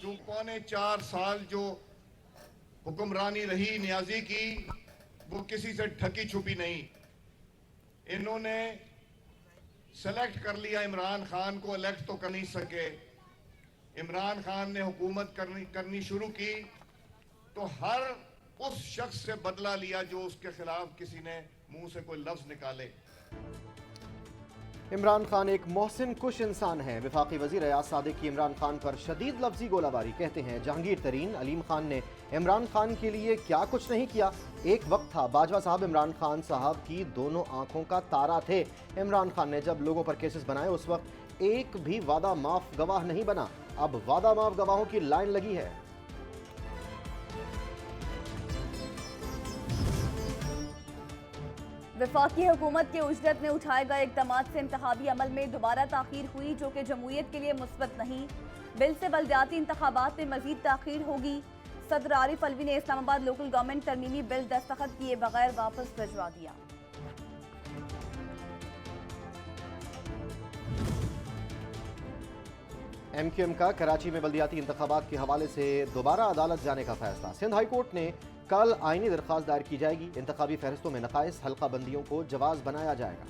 जो 4.25 साल जो हुक्मरानी रही नियाजी की, वो किसी से ढकी छुपी नहीं। इन्होंने सेलेक्ट कर लिया इमरान खान को, इलेक्ट तो कर नहीं सके। इमरान खान ने हुकूमत करनी शुरू की तो हर उस शख्स से बदला लिया जो उसके खिलाफ किसी ने मुंह से कोई लफ्ज निकाले। इमरान खान एक मोहसिन कुश इंसान है। वफाकी वजीर एयाज सादिक की इमरान खान पर शदीद लफ्जी गोलाबारी। कहते हैं जहांगीर तरीन अलीम खान ने इमरान खान के लिए क्या कुछ नहीं किया। एक वक्त था बाजवा साहब इमरान खान साहब की दोनों आंखों का तारा थे। इमरान खान ने जब लोगों पर केसेस बनाए उस वक्त एक भी वादा माफ गवाह नहीं बना। अब वादा माफ गवाहों की लाइन लगी है। वफाकी हुकूमत के उजरत में उठाए गए इक़दामात से इंतखाबी अमल में दोबारा ताख़ीर हुई, जो कि जमहूरियत के लिए मुस्बत नहीं। बिल से बल्दियाती इंतखाबात में मजीद ताख़ीर होगी। सदर आरिफ अलवी ने इस्लामाबाद लोकल गवर्नमेंट तरमीमी बिल दस्तखत किए बगैर वापस भिजवा दिया। MQM का कराची में बल्दियाती इंतखाबात के हवाले से दोबारा अदालत जाने का फैसला। सिंध हाई कोर्ट ने कल आईनी दरख्वास्त दायर की जाएगी। इंतखाबी फहरिस्तों में नकाइस हल्का बंदियों को जवाज बनाया जाएगा।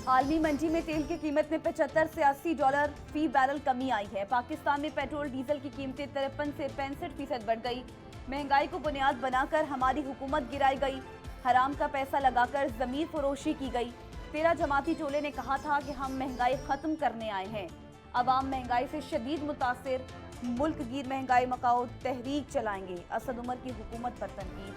आलमी मंडी में तेल की कीमत में 75 से $80 फी बैरल कमी आई है। पाकिस्तान में पेट्रोल डीजल की कीमतें 53 से 65% बढ़ गई। महंगाई को बुनियाद बनाकर हमारी हुकूमत गिराई गई। हराम का पैसा लगाकर जमीर फरोशी की गई। 13 जमाती टोले ने कहा था कि हम महंगाई खत्म करने आए हैं। अवाम महंगाई से शदीद मुतासिर, मुल्क गिर महंगाई मकाओ तहरीक चलाएंगे। असद उमर की हुकूमत पर तनकीद।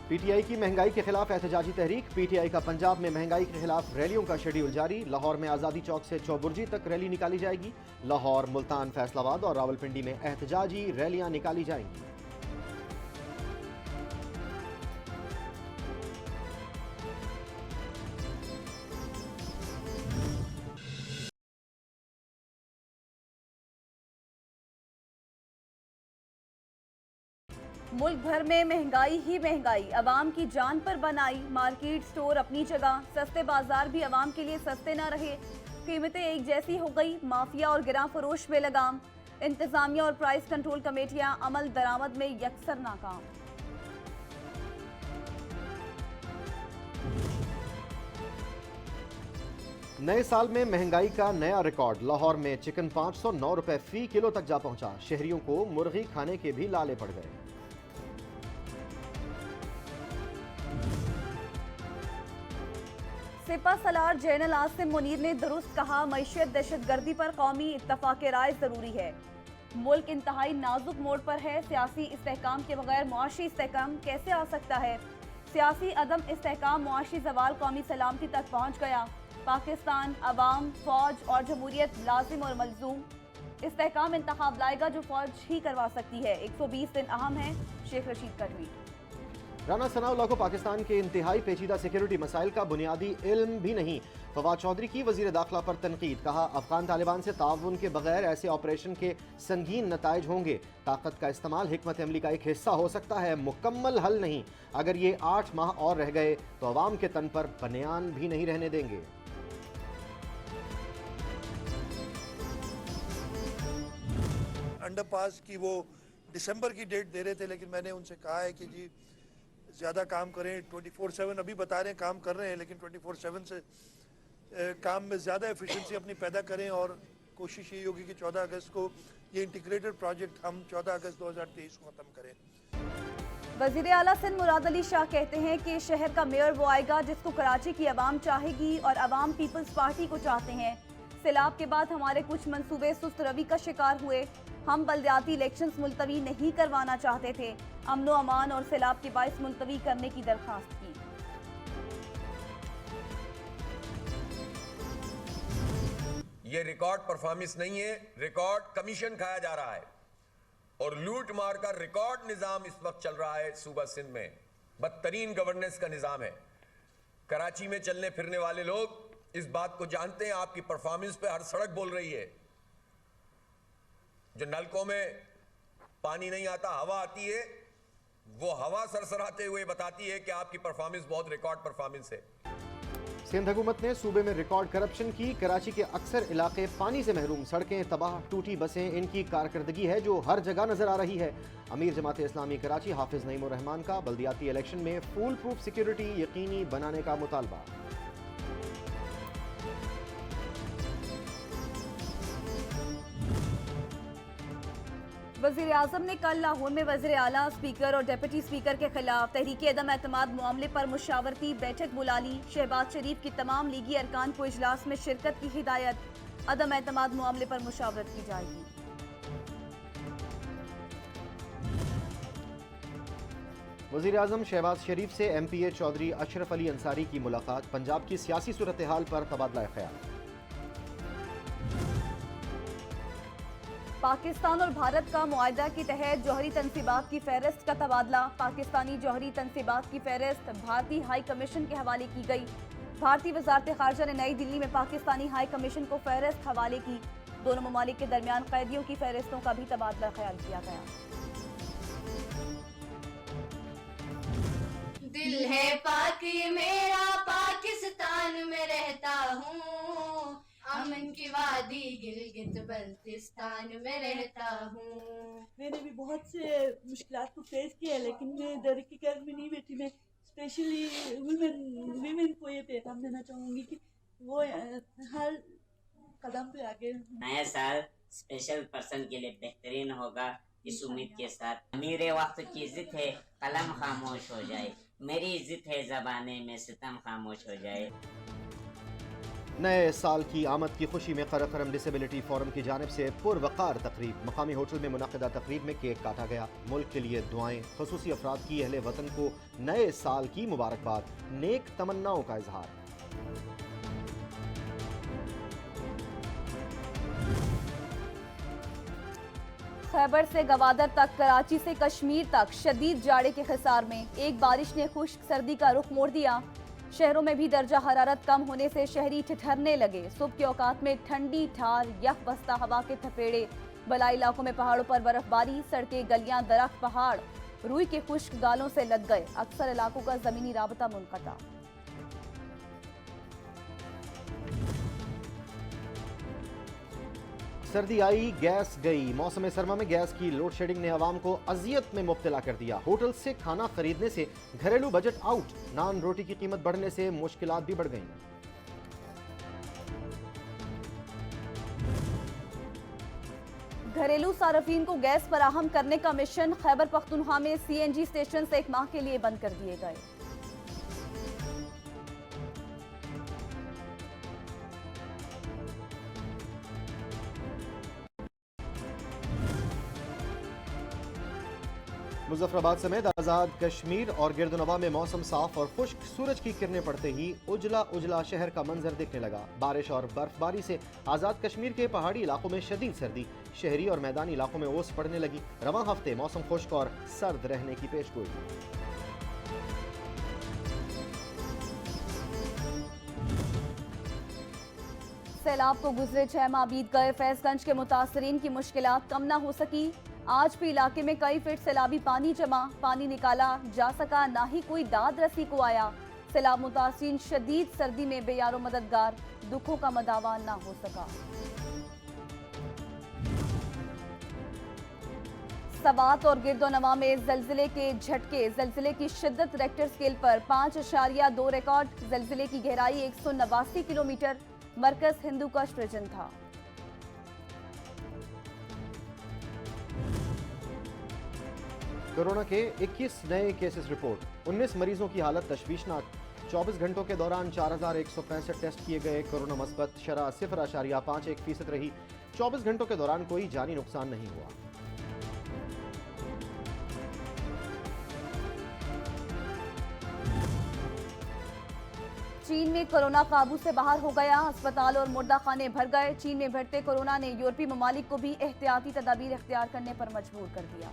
PTI की महंगाई के खिलाफ एहतजाजी तहरीक। PTI का पंजाब में महंगाई के खिलाफ रैलियों का शेड्यूल जारी। लाहौर में आज़ादी चौक से चौबुर्जी तक रैली निकाली जाएगी। लाहौर, मुल्तान, फैसलाबाद और रावलपिंडी में एहतजाजी रैलियां निकाली जाएंगी। मुल्क भर में महंगाई ही महंगाई, अवाम की जान पर बनाई। मार्केट स्टोर अपनी जगह, सस्ते बाजार भी अवाम के लिए सस्ते ना रहे। कीमतें एक जैसी हो गई, माफिया और गिरां फरोश में लगाम। इंतजामिया और प्राइस कंट्रोल कमेटियां अमल दरामद में यकसर नाकाम। नए साल में महंगाई का नया रिकॉर्ड। लाहौर में चिकन 509 रुपए फी किलो तक जा पहुंचा। शहरियों को मुर्गी खाने के भी लाले पड़ गए। सिपा सलार जनरल आसिम मुनीर ने दुरुस्त कहा, मईशत दहशतगर्दी पर कौमी इत्तफाक राय जरूरी है। मुल्क इंतहाई नाजुक मोड़ पर है। सियासी इस्तेहकाम के बगैर मुआशी इस्तेहकाम कैसे आ सकता है। सियासी अदम इस्तेहकाम मुआशी जवाल कौमी सलामती तक पहुँच गया। पाकिस्तान, अवाम, फौज और जमहूरियत लाजिम और मलजूम। इस्तेहकाम इंतखाब लाएगा जो फौज ही करवा सकती है। 120 दिन अहम है। शेख रशीद का ट्वीट। राना सनाउल्लाह को पाकिस्तान के इंतहाई पेचीदा सिक्योरिटी मसाइल का बुनियादी इल्म भी नहीं। फवाद चौधरी की वजीर दाखिला पर तनकीद। कहा, अफगान तालिबान से ताउन के बगैर ऐसे ऑपरेशन के संगीन नताइज होंगे। ताकत का इस्तेमाल हिकमत अमली का एक हिस्सा हो सकता है, मुकम्मल हल नहीं। अगर ये 8 माह और रह गए तो अवाम के तन पर बनियान भी नहीं रहने देंगे। अंडरपास की वो दिसंबर की डेट दे रहे थे, लेकिन मैंने उनसे कहा है कि जी ज़्यादा काम करें। 24/7 अभी बता रहे हैं काम कर रहे हैं, लेकिन 24/7 से काम में ज़्यादा एफिशिएंसी अपनी पैदा करें। और कोशिश यही होगी कि 14 अगस्त को ये इंटीग्रेटेड प्रोजेक्ट हम 14 अगस्त 2023 को ख़त्म करें। वज़ीर आला सिंध मुराद अली शाह कहते हैं कि शहर का मेयर वो आएगा जिसको कराची की अवाम चाहेगी और अवाम पीपल्स पार्टी को चाहते हैं। सैलाब के बाद हमारे कुछ मंसूबे सुस्त रवि का शिकार हुए। हम बल्दियाती इलेक्शंस मुलतवी नहीं करवाना चाहते थे। अमन व अमान और सैलाब के बायस मुलतवी करने की दरख्वास्त की। ये रिकॉर्ड परफॉर्मेंस नहीं है, रिकॉर्ड कमीशन खाया जा रहा है और लूट मार का रिकॉर्ड निजाम इस वक्त चल रहा है सूबा सिंध में। बदतरीन गवर्नेंस का निजाम है। कराची में चलने फिरने वाले लोग इस बात को जानते हैं। आपकी परफॉर्मेंस पे हर सड़क बोल रही है। जो नलकों में पानी नहीं आता, हवा आती है, वो हवा सरसराते हुए बताती है कि आपकी परफॉर्मेंस बहुत रिकॉर्ड परफॉर्मेंस है। सिंध हुकूमत ने सूबे में रिकॉर्ड करप्शन की। कराची के अक्सर इलाके पानी से महरूम, सड़कें तबाह, टूटी बसें इनकी कारकर्दगी है जो हर जगह नजर आ रही है। अमीर जमात इस्लामी कराची हाफिज नईमुर रहमान का बल्दियाती इलेक्शन में फूल प्रूफ सिक्योरिटी यकीनी बनाने का मुतालबा। वज़ीर आज़म ने कल लाहौर में वज़ीर आला, स्पीकर और डिप्टी स्पीकर के खिलाफ तहरीक अदम एतमाद मामले पर मुशावरती बैठक बुला ली। शहबाज शरीफ की तमाम लीगी अरकान को इजलास में शिरकत की हिदायत। अदम एतमाद मामले पर मुशावरत की जाएगी। वज़ीर आज़म शहबाज शरीफ से MPA चौधरी अशरफ अली अंसारी की मुलाकात। पंजाब की सियासी सूरत हाल पर तबादला ख्याल। पाकिस्तान और भारत का मुआहदा के तहत जौहरी तनसीबात की फहरिस्त का तबादला। पाकिस्तानी जौहरी तनसीबात की फहरिस्त भारतीय हाई कमीशन के हवाले की गई। भारतीय वजारत खारजा ने नई दिल्ली में पाकिस्तानी हाई कमीशन को फहरिस्त हवाले की। दोनों ममालिक के दरमियान कैदियों की फहरिस्तों का भी तबादला ख्याल किया गया। दिल है पाक ये मेरा, पाकिस्तान में रहता हूँ। अमन की वादी गिलगित बल्तिस्तान में रहता हूँ। मैंने भी बहुत से मुश्किलात को फेस किया है, लेकिन मैं डर के घर में नहीं बैठी। मैं स्पेशली विमेन को ये पैगाम देना चाहूँगी कि वो हर कदम पे आगे। नया साल स्पेशल पर्सन के लिए बेहतरीन होगा इस उम्मीद के साथ। मेरे वक्त की जिद है कलम खामोश हो जाए, मेरी जिद है ज़बाने में सितम खामोश हो जाए। नए साल की आमद की खुशी में कराकरम डिसेबिलिटी फोरम की जानिब से पुरवकार तकरीब। मकामी होटल में मुनक़िदा तकरीब में केक काटा गया। मुल्क के लिए दुआएं, ख़ुसूसी अफराद की अहले वतन को नए साल की मुबारकबाद, नेक तमन्नाओं का इजहार। खैबर से गवादर तक, कराची से कश्मीर तक शदीद जाड़े के खिसार में एक बारिश ने खुश्क सर्दी का रुख मोड़ दिया। शहरों में भी दर्जा हरारत कम होने से शहरी ठिठरने लगे। सुबह के औकात में ठंडी ठार यख बस्ता हवा के थपेड़े। बलाई इलाकों में पहाड़ों पर बर्फबारी, सड़कें, गलियां, दरख्त, पहाड़ रूई के खुश्क गालों से लद गए। अक्सर इलाकों का जमीनी राबता मुनक़ता। सर्दी आई, गैस गई। मौसम सरमा में गैस की लोड शेडिंग ने आवाम को अजियत में मुब्तला कर दिया। होटल से खाना खरीदने से घरेलू बजट आउट। नान रोटी की कीमत बढ़ने से मुश्किलात भी बढ़ गईं। घरेलू सार्फिन को गैस फराहम करने का मिशन खैबर पख्तूनख्वा में CNG स्टेशन से 1 माह के लिए बंद कर दिए गए। मुजफ्फराबाद समेत आज़ाद कश्मीर और गिरदनवा में मौसम साफ और खुश्क। सूरज की किरणें पड़ते ही उजला उजला शहर का मंजर दिखने लगा। बारिश और बर्फबारी से आज़ाद कश्मीर के पहाड़ी इलाकों में शदीद सर्दी, शहरी और मैदानी इलाकों में ओस पड़ने लगी। रवां हफ्ते मौसम खुश्क और सर्द रहने की पेशगोई। सैलाब को गुजरे 6 माह बीत गए। फैजगंज के मुतासरीन की मुश्किलात कम ना हो सकी। आज भी इलाके में कई फीट सैलाबी पानी जमा, पानी निकाला जा सका, ना ही कोई दाद रसी को आया। सैलाब मुतासरीन शदीद सर्दी में बेयारो मददगार, दुखों का मदावा ना हो सका। सवात और गिरदोनवा में जलजिले के झटके, जलजिले की शिद्दत रेक्टर स्केल पर 5.2 रिकॉर्ड। जलजिले की गहराई 189 किलोमीटर। मरकज हिंदू कश रीजन था। कोरोना के 21 नए केसेस रिपोर्ट। 19 मरीजों की हालत तशवीशनाक। 24 घंटों के दौरान 4165 टेस्ट किए गए। कोरोना मस्बत शरह 0.51% रही। 24 घंटों के दौरान कोई जानी नुकसान नहीं हुआ। चीन में कोरोना काबू से बाहर हो गया। अस्पताल और मुर्दा खाने भर गए। चीन में बढ़ते कोरोना ने यूरोपीय ममालिक को भी एहतियाती तदाबीर इख्तियार करने पर मजबूर कर दिया।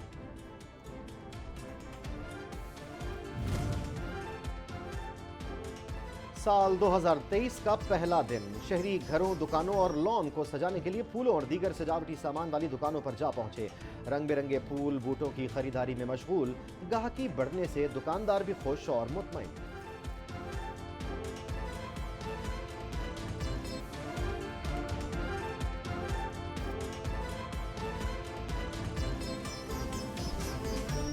साल 2023 का पहला दिन। शहरी घरों, दुकानों और लॉन को सजाने के लिए फूलों और दीगर सजावटी सामान वाली दुकानों पर जा पहुंचे। रंग बिरंगे फूल, बूटों की खरीदारी में मशगूल। गाहकी बढ़ने से दुकानदार भी खुश और मुतमईन।